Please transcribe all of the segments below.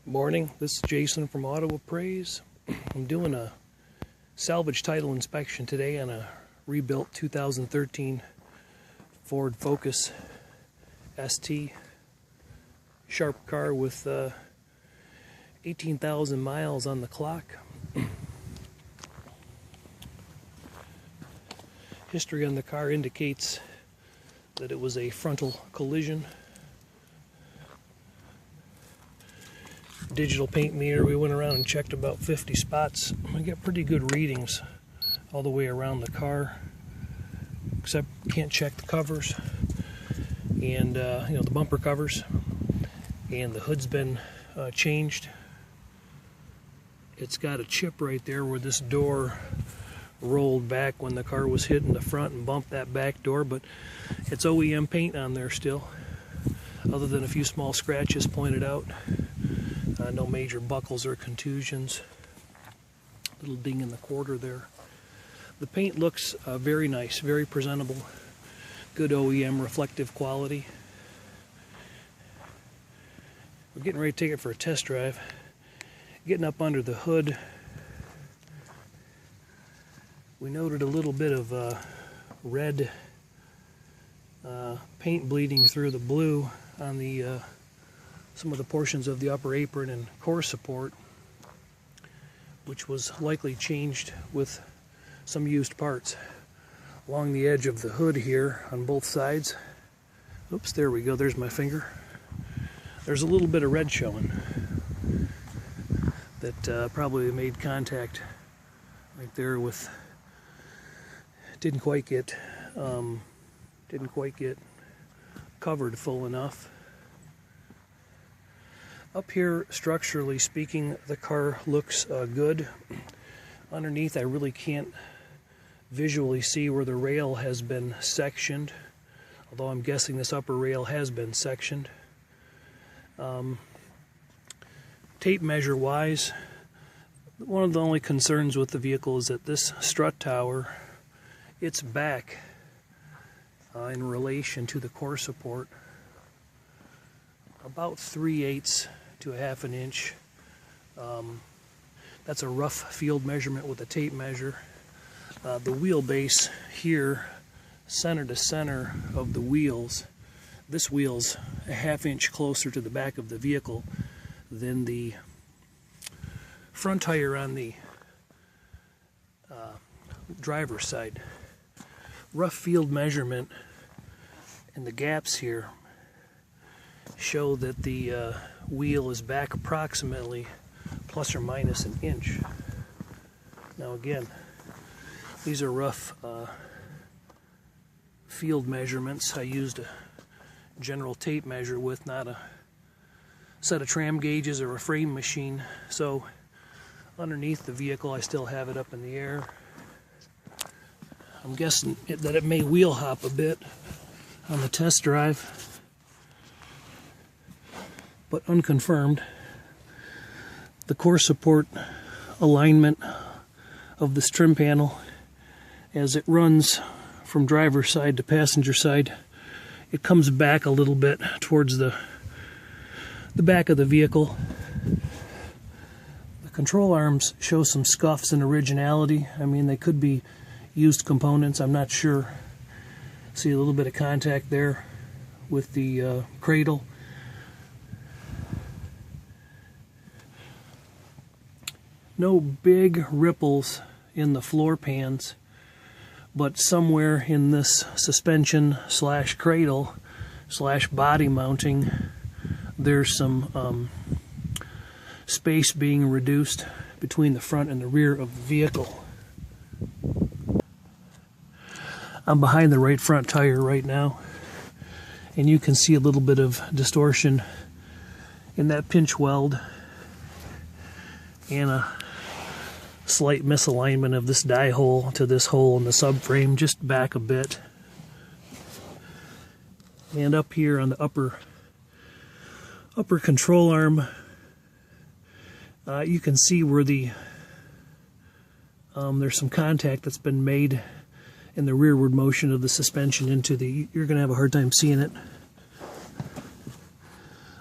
Morning, this is Jason from Appraise. I'm doing a salvage title inspection today on a rebuilt 2013 Ford Focus ST. Sharp car with 18,000 miles on the clock. History on the car indicates that it was a frontal collision. Digital paint meter, we went around and checked about 50 spots. We got pretty good readings all the way around the car, except can't check the covers and the bumper covers, and the hood's been changed. It's got a chip right there where this door rolled back when the car was hit in the front and bumped that back door, but it's OEM paint on there still, other than a few small scratches pointed out. No major buckles or contusions. Little ding in the quarter there. The paint looks very nice, very presentable. Good OEM reflective quality. We're getting ready to take it for a test drive. Getting up under the hood, we noted a little bit of red paint bleeding through the blue on the some of the portions of the upper apron and core support, which was likely changed with some used parts. Along the edge of the hood here on both sides, oops, there we go, there's my finger. There's a little bit of red showing that probably made contact right there with, didn't quite get covered full enough. Up here, structurally speaking, the car looks good. Underneath, I really can't visually see where the rail has been sectioned, although I'm guessing this upper rail has been sectioned. Tape measure wise, one of the only concerns with the vehicle is that this strut tower, it's back in relation to the core support about 3/8 to 1/2 inch. That's a rough field measurement with a tape measure. The wheelbase here, center to center of the wheels, this wheel's 1/2 inch closer to the back of the vehicle than the front tire on the driver's side. Rough field measurement and the gaps here show that the wheel is back approximately plus or minus an inch. Now again, these are rough field measurements. I used a general tape measure with not a set of tram gauges or a frame machine. So underneath the vehicle, I still have it up in the air. I'm guessing that it may wheel hop a bit on the test drive, but unconfirmed. The core support alignment of this trim panel, as it runs from driver's side to passenger side, it comes back a little bit towards the back of the vehicle. The control arms show some scuffs and originality. I mean, they could be used components, I'm not sure. See a little bit of contact there with the cradle. No big ripples in the floor pans, but somewhere in this suspension slash cradle slash body mounting, there's some space being reduced between the front and the rear of the vehicle. I'm behind the right front tire right now, and you can see a little bit of distortion in that pinch weld and a slight misalignment of this die hole to this hole in the subframe, just back a bit. And up here on the upper control arm, you can see where the there's some contact that's been made in the rearward motion of the suspension into the, you're going to have a hard time seeing it,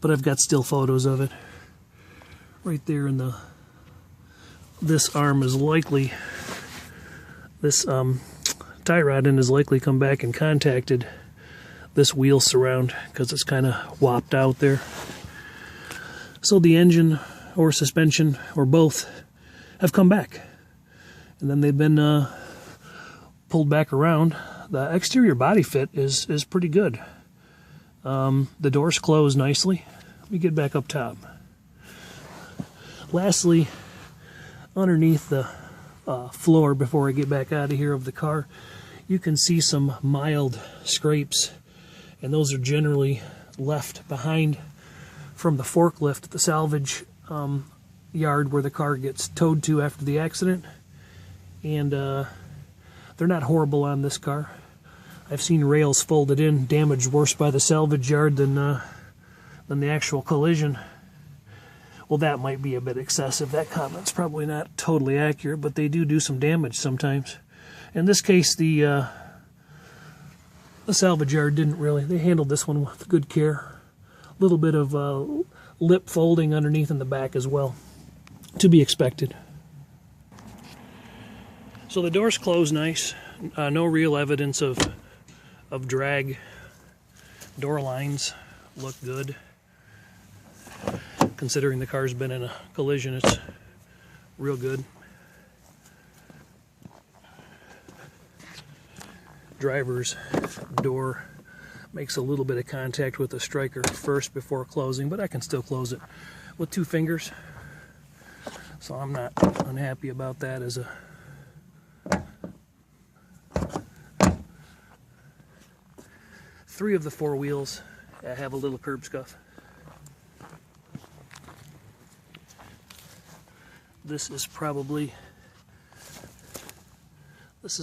but I've got still photos of it. right there in this arm is likely, this tie rod end is likely come back and contacted this wheel surround because it's kind of whopped out there. So the engine or suspension or both have come back, and then they've been pulled back around. The exterior body fit is pretty good. The doors close nicely. Let me get back up top. Lastly, underneath the floor, before I get back out of here of the car, you can see some mild scrapes, and those are generally left behind from the forklift at the salvage yard where the car gets towed to after the accident. And they're not horrible on this car. I've seen rails folded in, damaged worse by the salvage yard than the actual collision. Well, that might be a bit excessive. That comment's probably not totally accurate, but they do some damage sometimes. In this case, the salvage yard didn't really. They handled this one with good care. A little bit of lip folding underneath in the back as well, to be expected. So the doors close nice. No real evidence of drag. Door lines look good. Considering the car's been in a collision, it's real good. Driver's door makes a little bit of contact with the striker first before closing, but I can still close it with 2 fingers. So I'm not unhappy about that as a three of the 4 wheels have a little curb scuff. This is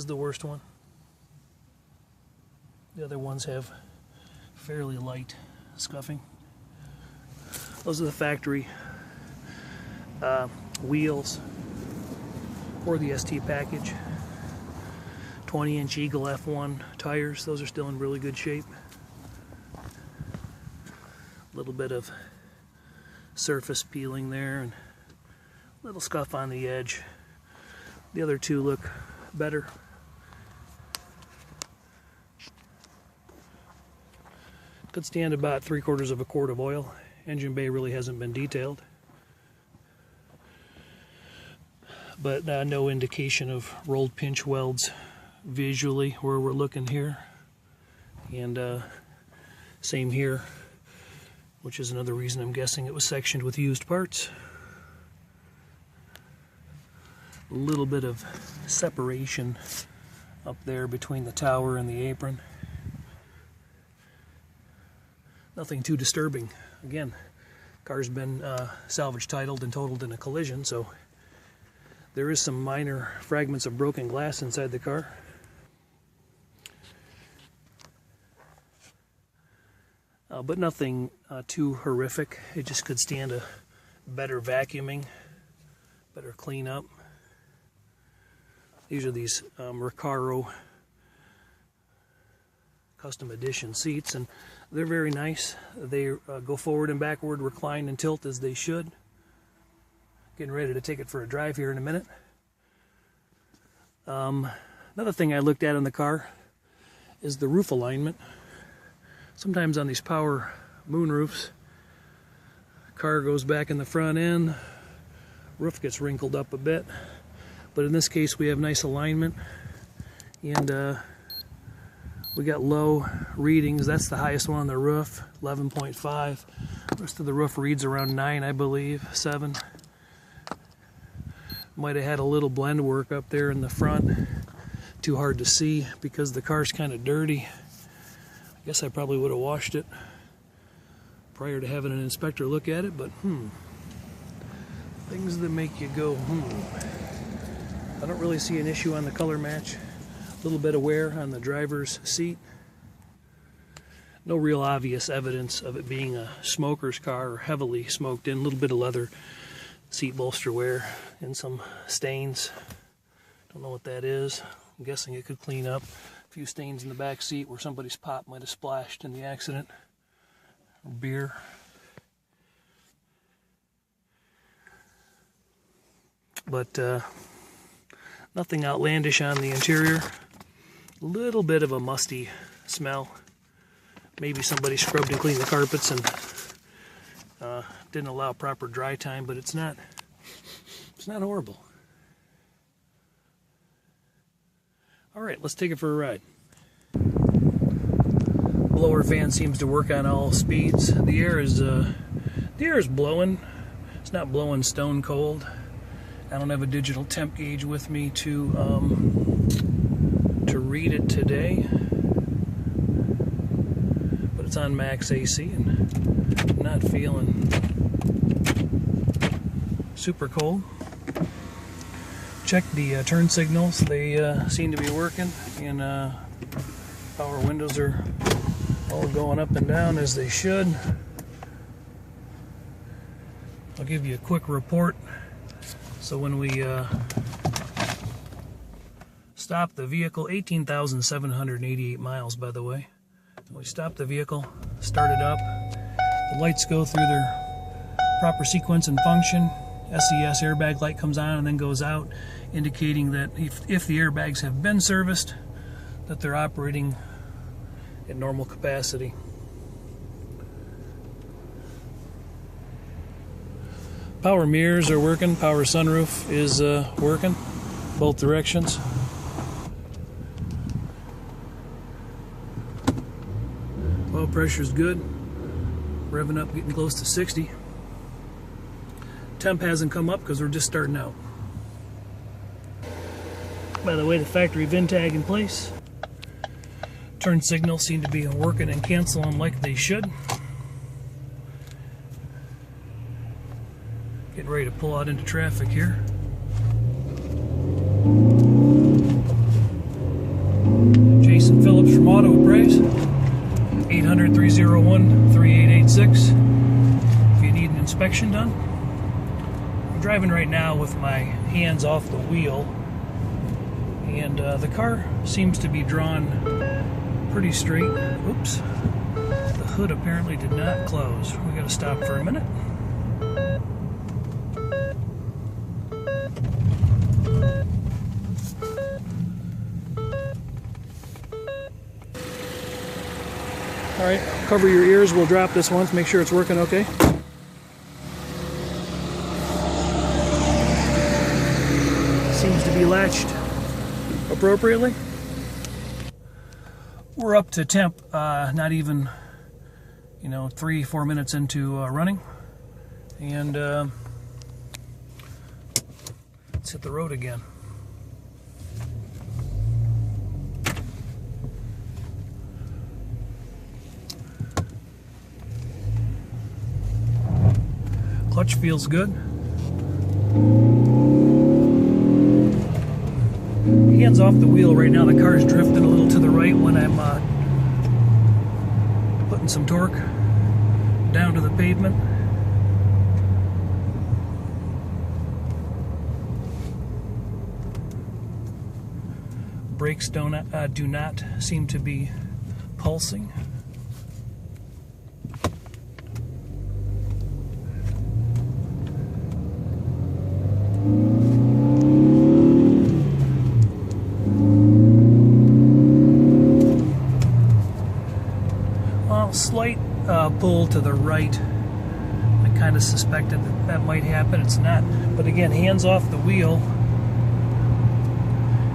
the worst one. The other ones have fairly light scuffing. Those are the factory wheels for the ST package. 20-inch Eagle F1 tires. Those are still in really good shape. A little bit of surface peeling there and a little scuff on the edge. The other 2 look better. Could stand about 3/4 of a quart of oil. Engine bay really hasn't been detailed, but no indication of rolled pinch welds visually where we're looking here. And same here, which is another reason I'm guessing it was sectioned with used parts. A little bit of separation up there between the tower and the apron. Nothing too disturbing. Again, car's been salvage titled and totaled in a collision, so there is some minor fragments of broken glass inside the car. But nothing too horrific. It just could stand a better vacuuming, better cleanup. These are these Recaro custom edition seats, and they're very nice. They go forward and backward, recline and tilt as they should. Getting ready to take it for a drive here in a minute. Another thing I looked at in the car is the roof alignment. Sometimes on these power moonroofs, car goes back in the front end, roof gets wrinkled up a bit. But in this case, we have nice alignment, and we got low readings. That's the highest one on the roof, 11.5. The rest of the roof reads around 9, I believe, 7. Might have had a little blend work up there in the front. Too hard to see because the car's kind of dirty. I guess I probably would have washed it prior to having an inspector look at it, but things that make you go, I don't really see an issue on the color match. A little bit of wear on the driver's seat. No real obvious evidence of it being a smoker's car or heavily smoked in. A little bit of leather seat bolster wear and some stains. Don't know what that is. I'm guessing it could clean up. A few stains in the back seat where somebody's pop might have splashed in the accident. Or beer. but nothing outlandish on the interior. A little bit of a musty smell. Maybe somebody scrubbed and cleaned the carpets and didn't allow proper dry time, but it's not horrible. All right, let's take it for a ride. Blower fan seems to work on all speeds. The air is blowing. It's not blowing stone cold. I don't have a digital temp gauge with me to read it today, but it's on max AC and I'm not feeling super cold. Check the turn signals. They seem to be working, and power windows are all going up and down as they should. I'll give you a quick report. So when we stopped the vehicle, 18,788 miles, by the way. We stopped the vehicle, started up. The lights go through their proper sequence and function. SES airbag light comes on and then goes out, indicating that if the airbags have been serviced, that they're operating at normal capacity. Power mirrors are working. Power sunroof is working, both directions. Oil pressure is good. Revving up, getting close to 60. Temp hasn't come up because we're just starting out. By the way, the factory VIN tag in place. Turn signals seem to be working and canceling like they should. Getting ready to pull out into traffic here. Jason Phillips from Appraise, 800-301-3886 if you need an inspection done. I'm driving right now with my hands off the wheel, and the car seems to be drawn pretty straight. Oops, the hood apparently did not close. We got to stop for a minute. All right, cover your ears. We'll drop this once, make sure it's working okay. Seems to be latched appropriately. We're up to temp, not even, 3-4 minutes into running. And let's hit the road again. Clutch feels good. Hands off the wheel right now. The car is drifting a little to the right when I'm putting some torque down to the pavement. Brakes do not seem to be pulsing. Slight pull to the right. I kind of suspected that might happen. It's not. But again, hands off the wheel.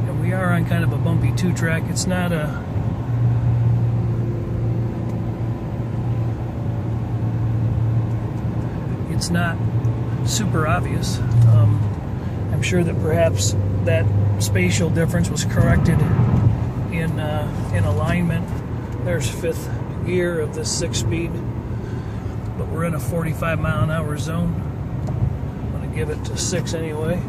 And we are on kind of a bumpy 2-track. It's not a... It's not super obvious. I'm sure that perhaps that spatial difference was corrected in alignment. There's 5th gear of this 6-speed, but we're in a 45-mile-an-hour zone. I'm going to give it to 6 anyway.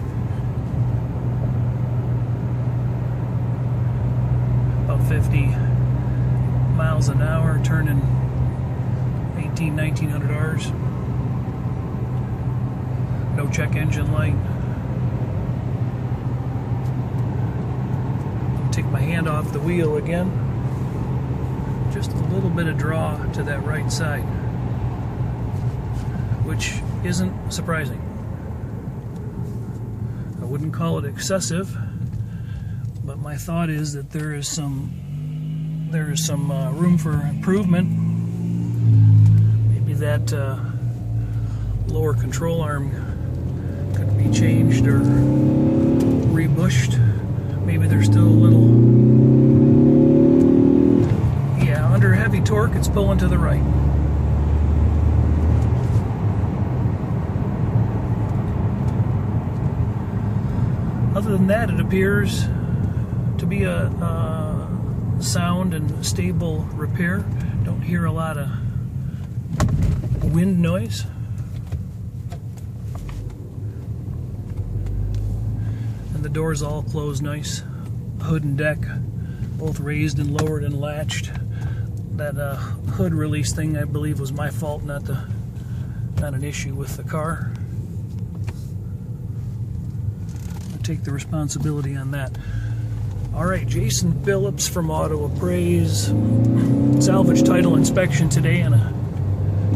About 50 miles an hour, turning 1900 Rs. No check engine light. I'll take my hand off the wheel again. Just a little bit of draw to that right side, which isn't surprising. wouldn't call it excessive, but my thought is that there is some room for improvement. Maybe that lower control arm could be changed or rebushed. Maybe there's still a little, yeah, under heavy torque it's pulling to the right. Other than that, it appears to be a sound and stable repair. Don't hear a lot of wind noise. And the doors all close nice. Hood and deck both raised and lowered and latched. That hood release thing, I believe, was my fault, not an issue with the car. Take the responsibility on that. All right, Jason Phillips from Auto Appraise. Salvage title inspection today on a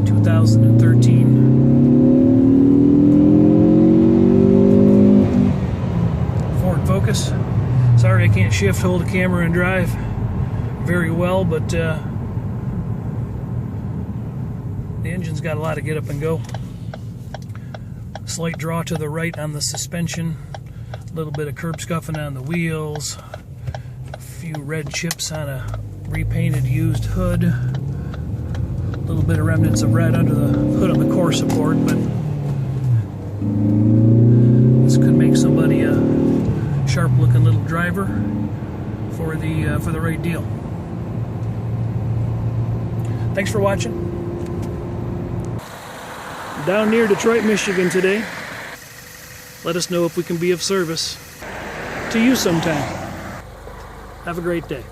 2013 Ford Focus. Sorry I can't shift, hold the camera, and drive very well, but the engine's got a lot of get up and go. Slight draw to the right on the suspension. A little bit of curb scuffing on the wheels, a few red chips on a repainted used hood, a little bit of remnants of red under the hood on the core support, but this could make somebody a sharp looking little driver for the right deal. Thanks for watching. Down near Detroit, Michigan today. Let us know if we can be of service to you sometime. Have a great day.